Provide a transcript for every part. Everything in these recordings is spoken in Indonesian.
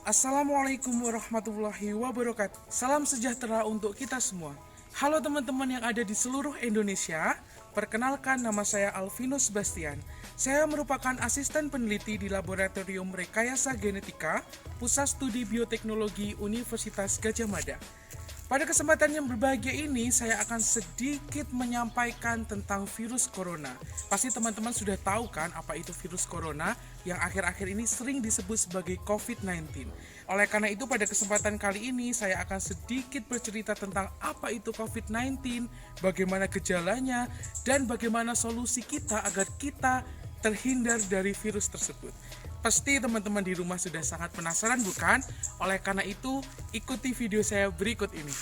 Assalamualaikum warahmatullahi wabarakatuh. Salam sejahtera untuk kita semua. Halo teman-teman yang ada di seluruh Indonesia. Perkenalkan, nama saya Alvinus Bastian. Saya merupakan asisten peneliti di Laboratorium Rekayasa Genetika Pusat Studi Bioteknologi Universitas Gadjah Mada. Pada kesempatan yang berbahagia ini, saya akan sedikit menyampaikan tentang virus corona. Pasti teman-teman sudah tahu kan apa itu virus corona yang akhir-akhir ini sering disebut sebagai COVID-19. Oleh karena itu, pada kesempatan kali ini saya akan sedikit bercerita tentang apa itu COVID-19, bagaimana gejalanya, dan bagaimana solusi kita agar kita terhindar dari virus tersebut. Pasti teman-teman di rumah sudah sangat penasaran, bukan? Oleh karena itu, ikuti video saya berikut ini.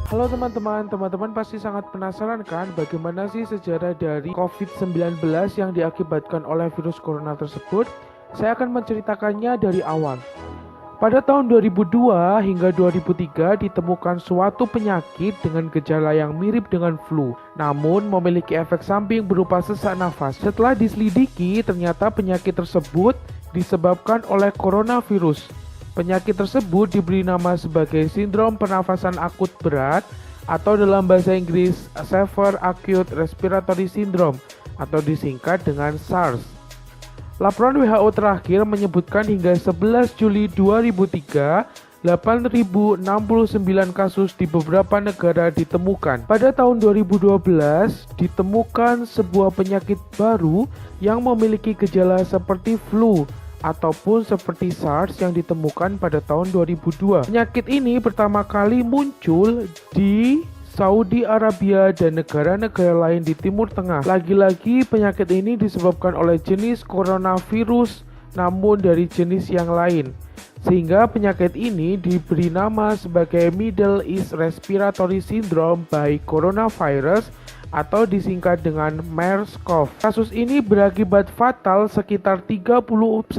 Halo teman-teman pasti sangat penasaran kan bagaimana sih sejarah dari COVID-19 yang diakibatkan oleh virus corona tersebut? Saya akan menceritakannya dari awal. Pada tahun 2002 hingga 2003 ditemukan suatu penyakit dengan gejala yang mirip dengan flu, namun memiliki efek samping berupa sesak nafas. Setelah diselidiki, ternyata penyakit tersebut disebabkan oleh coronavirus. Penyakit tersebut diberi nama sebagai sindrom pernafasan akut berat atau dalam bahasa Inggris Severe Acute Respiratory Syndrome atau disingkat dengan SARS. Laporan WHO terakhir menyebutkan hingga 11 Juli 2003, 8.069 kasus di beberapa negara ditemukan. Pada tahun 2012, ditemukan sebuah penyakit baru yang memiliki gejala seperti flu ataupun seperti SARS yang ditemukan pada tahun 2002. Penyakit ini pertama kali muncul di Saudi Arabia dan negara-negara lain di Timur Tengah. Lagi-lagi penyakit ini disebabkan oleh jenis coronavirus namun dari jenis yang lain. Sehingga penyakit ini diberi nama sebagai Middle East Respiratory Syndrome by Coronavirus atau disingkat dengan MERS-CoV. Kasus ini berakibat fatal sekitar 30-40%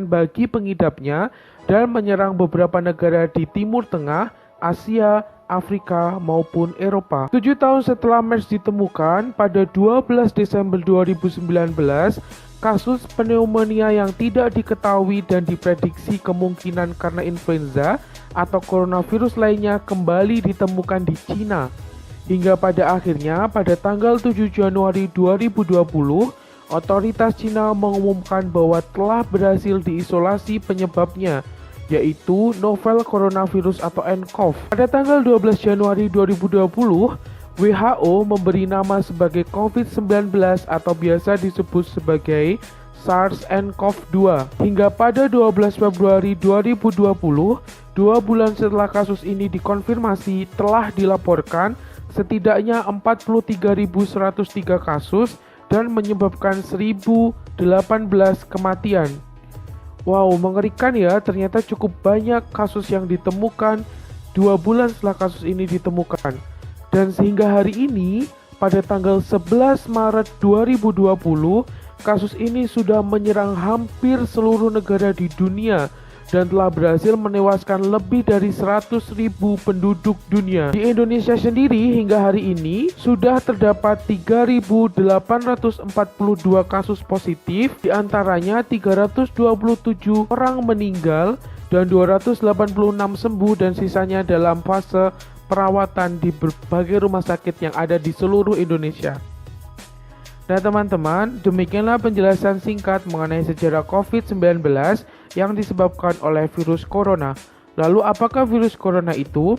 bagi pengidapnya dan menyerang beberapa negara di Timur Tengah, Asia, Afrika maupun Eropa. 7 tahun setelah MERS ditemukan, pada 12 Desember 2019, kasus pneumonia yang tidak diketahui dan diprediksi kemungkinan karena influenza atau coronavirus lainnya kembali ditemukan di Cina. Hingga pada akhirnya, pada tanggal 7 Januari 2020, otoritas Cina mengumumkan bahwa telah berhasil diisolasi penyebabnya, yaitu novel coronavirus atau nCoV. Pada tanggal 12 Januari 2020, WHO memberi nama sebagai COVID-19 atau biasa disebut sebagai SARS-CoV-2. Hingga pada 12 Februari 2020, 2 bulan setelah kasus ini dikonfirmasi, telah dilaporkan setidaknya 43.103 kasus dan menyebabkan 1.018 kematian. Wow, mengerikan ya, ternyata cukup banyak kasus yang ditemukan 2 bulan setelah kasus ini ditemukan. Dan sehingga hari ini, pada tanggal 11 Maret 2020, kasus ini sudah menyerang hampir seluruh negara di dunia dan telah berhasil menewaskan lebih dari 100.000 penduduk dunia. Di Indonesia sendiri hingga hari ini sudah terdapat 3.842 kasus positif, diantaranya 327 orang meninggal dan 286 sembuh dan sisanya dalam fase perawatan di berbagai rumah sakit yang ada di seluruh Indonesia. Nah teman-teman, demikianlah penjelasan singkat mengenai sejarah COVID-19 yang disebabkan oleh virus corona. Lalu apakah virus corona itu?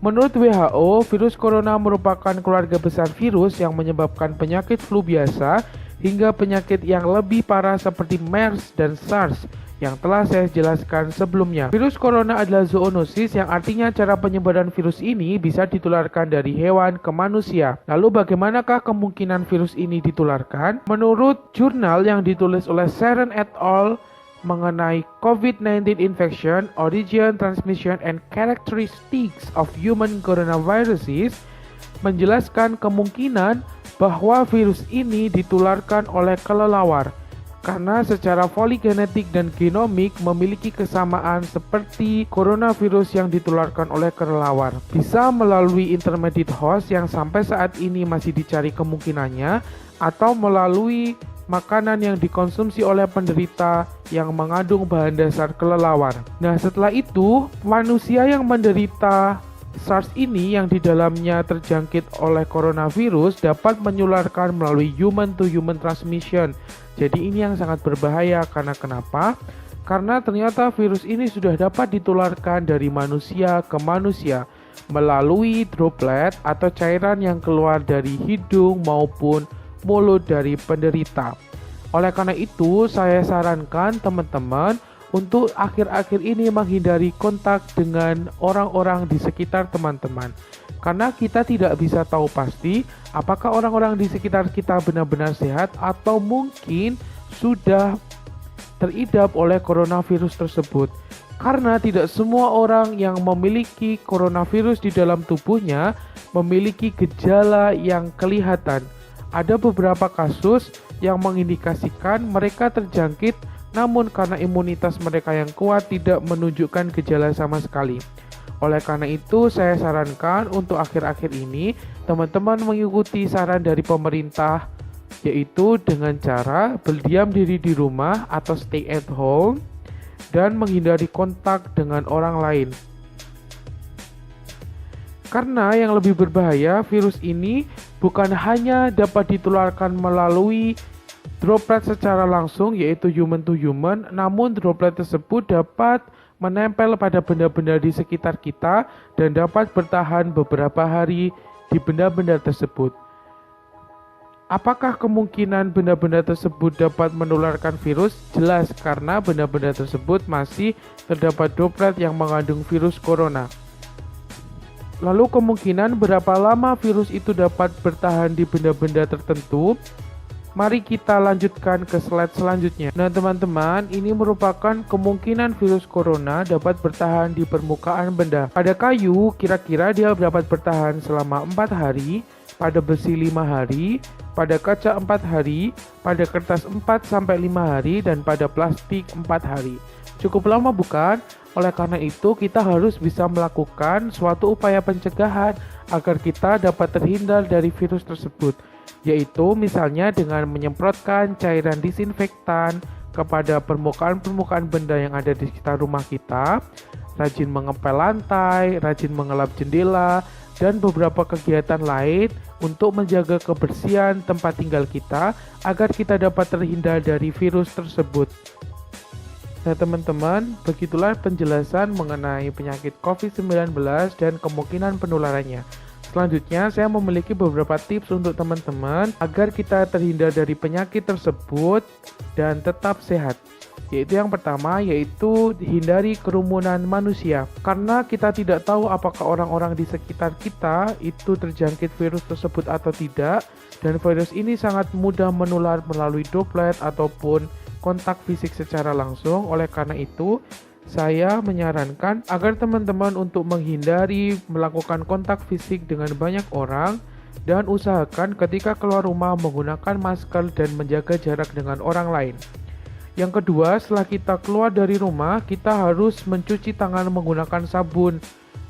Menurut WHO, virus corona merupakan keluarga besar virus yang menyebabkan penyakit flu biasa hingga penyakit yang lebih parah seperti MERS dan SARS yang telah saya jelaskan sebelumnya. Virus corona adalah zoonosis yang artinya cara penyebaran virus ini bisa ditularkan dari hewan ke manusia. Lalu bagaimanakah kemungkinan virus ini ditularkan? Menurut jurnal yang ditulis oleh Sharon et al. Mengenai COVID-19 infection, origin, transmission, and characteristics of human coronaviruses, menjelaskan kemungkinan bahwa virus ini ditularkan oleh kelelawar karena secara poligenetik dan genomik memiliki kesamaan seperti coronavirus yang ditularkan oleh kelelawar. Bisa melalui intermediate host yang sampai saat ini masih dicari kemungkinannya, atau melalui makanan yang dikonsumsi oleh penderita yang mengandung bahan dasar kelelawar. Nah, setelah itu, manusia yang menderita SARS ini yang di dalamnya terjangkit oleh coronavirus dapat menularkan melalui human to human transmission. Jadi ini yang sangat berbahaya karena kenapa? Karena ternyata virus ini sudah dapat ditularkan dari manusia ke manusia melalui droplet atau cairan yang keluar dari hidung maupun mulut dari penderita. Oleh karena itu, saya sarankan teman-teman untuk akhir-akhir ini menghindari kontak dengan orang-orang di sekitar teman-teman. Karena kita tidak bisa tahu pasti apakah orang-orang di sekitar kita benar-benar sehat atau mungkin sudah teridap oleh coronavirus tersebut. Karena tidak semua orang yang memiliki coronavirus di dalam tubuhnya memiliki gejala yang kelihatan. Ada beberapa kasus yang mengindikasikan mereka terjangkit, namun karena imunitas mereka yang kuat tidak menunjukkan gejala sama sekali. Oleh karena itu, saya sarankan untuk akhir-akhir ini teman-teman mengikuti saran dari pemerintah, yaitu dengan cara berdiam diri di rumah atau stay at home dan menghindari kontak dengan orang lain. Karena yang lebih berbahaya, virus ini bukan hanya dapat ditularkan melalui droplet secara langsung, yaitu human to human, namun droplet tersebut dapat menempel pada benda-benda di sekitar kita dan dapat bertahan beberapa hari di benda-benda tersebut. Apakah kemungkinan benda-benda tersebut dapat menularkan virus? Jelas, karena benda-benda tersebut masih terdapat droplet yang mengandung virus corona. Lalu kemungkinan berapa lama virus itu dapat bertahan di benda-benda tertentu? Mari kita lanjutkan ke slide selanjutnya. Nah teman-teman, ini merupakan kemungkinan virus corona dapat bertahan di permukaan benda. Pada kayu, kira-kira dia dapat bertahan selama 4 hari, pada besi 5 hari, pada kaca 4 hari, pada kertas 4-5 hari, dan pada plastik 4 hari. Cukup lama bukan? Oleh karena itu, kita harus bisa melakukan suatu upaya pencegahan agar kita dapat terhindar dari virus tersebut, yaitu misalnya dengan menyemprotkan cairan disinfektan kepada permukaan-permukaan benda yang ada di sekitar rumah kita, rajin mengepel lantai, rajin mengelap jendela, dan beberapa kegiatan lain untuk menjaga kebersihan tempat tinggal kita agar kita dapat terhindar dari virus tersebut. Nah teman-teman, begitulah penjelasan mengenai penyakit COVID-19 dan kemungkinan penularannya. Selanjutnya, saya memiliki beberapa tips untuk teman-teman agar kita terhindar dari penyakit tersebut dan tetap sehat. Yaitu yang pertama, yaitu hindari kerumunan manusia. Karena kita tidak tahu apakah orang-orang di sekitar kita itu terjangkit virus tersebut atau tidak, dan virus ini sangat mudah menular melalui droplet ataupun kontak fisik secara langsung. Oleh karena itu, saya menyarankan agar teman-teman untuk menghindari melakukan kontak fisik dengan banyak orang dan usahakan ketika keluar rumah menggunakan masker dan menjaga jarak dengan orang lain. Yang kedua, setelah kita keluar dari rumah, kita harus mencuci tangan menggunakan sabun.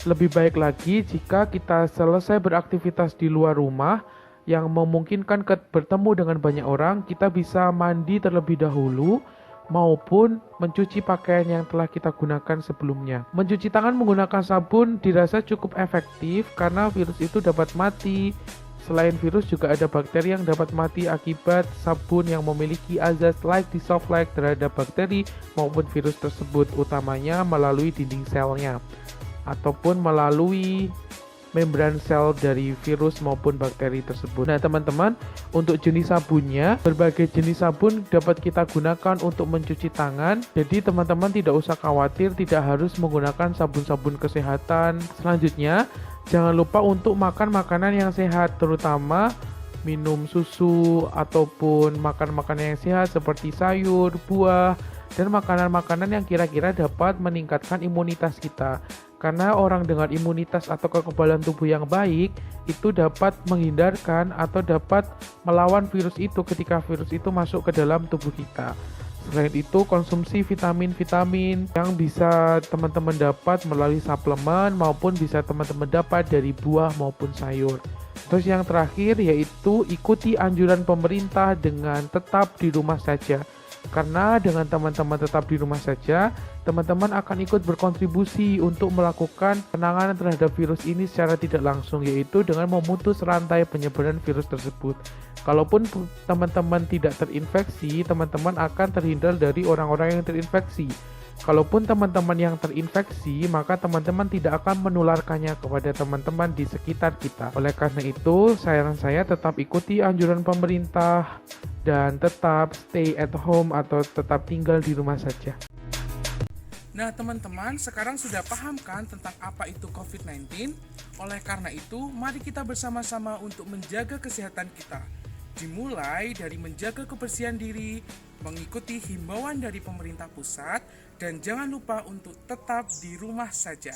Lebih baik lagi jika kita selesai beraktivitas di luar rumah yang memungkinkan bertemu dengan banyak orang, kita bisa mandi terlebih dahulu maupun mencuci pakaian yang telah kita gunakan sebelumnya. Mencuci tangan menggunakan sabun dirasa cukup efektif karena virus itu dapat mati. Selain virus juga ada bakteri yang dapat mati akibat sabun yang memiliki azas like dissolve like terhadap bakteri maupun virus tersebut, utamanya melalui dinding selnya ataupun melalui membran sel dari virus maupun bakteri tersebut. Nah teman-teman, untuk jenis sabunnya, berbagai jenis sabun dapat kita gunakan untuk mencuci tangan. Jadi teman-teman tidak usah khawatir, tidak harus menggunakan sabun-sabun kesehatan. Selanjutnya, jangan lupa untuk makan makanan yang sehat, terutama minum susu ataupun makan makanan yang sehat seperti sayur, buah, dan makanan-makanan yang kira-kira dapat meningkatkan imunitas kita. Karena orang dengan imunitas atau kekebalan tubuh yang baik itu dapat menghindarkan atau dapat melawan virus itu ketika virus itu masuk ke dalam tubuh kita. Selain itu, konsumsi vitamin-vitamin yang bisa teman-teman dapat melalui suplemen maupun bisa teman-teman dapat dari buah maupun sayur. Terus yang terakhir yaitu ikuti anjuran pemerintah dengan tetap di rumah saja. Karena dengan teman-teman tetap di rumah saja, teman-teman akan ikut berkontribusi untuk melakukan penanganan terhadap virus ini secara tidak langsung, yaitu dengan memutus rantai penyebaran virus tersebut. Kalaupun teman-teman tidak terinfeksi, teman-teman akan terhindar dari orang-orang yang terinfeksi. Kalaupun teman-teman yang terinfeksi, maka teman-teman tidak akan menularkannya kepada teman-teman di sekitar kita. Oleh karena itu, saran saya tetap ikuti anjuran pemerintah dan tetap stay at home atau tetap tinggal di rumah saja. Nah teman-teman, sekarang sudah paham kan tentang apa itu COVID-19? Oleh karena itu, mari kita bersama-sama untuk menjaga kesehatan kita. Dimulai dari menjaga kebersihan diri, mengikuti himbauan dari pemerintah pusat, dan jangan lupa untuk tetap di rumah saja.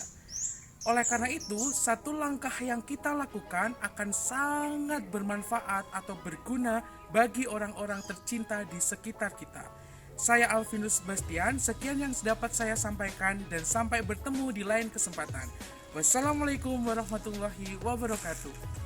Oleh karena itu, satu langkah yang kita lakukan akan sangat bermanfaat atau berguna bagi orang-orang tercinta di sekitar kita. Saya Alvinus Bastian, sekian yang dapat saya sampaikan dan sampai bertemu di lain kesempatan. Wassalamualaikum warahmatullahi wabarakatuh.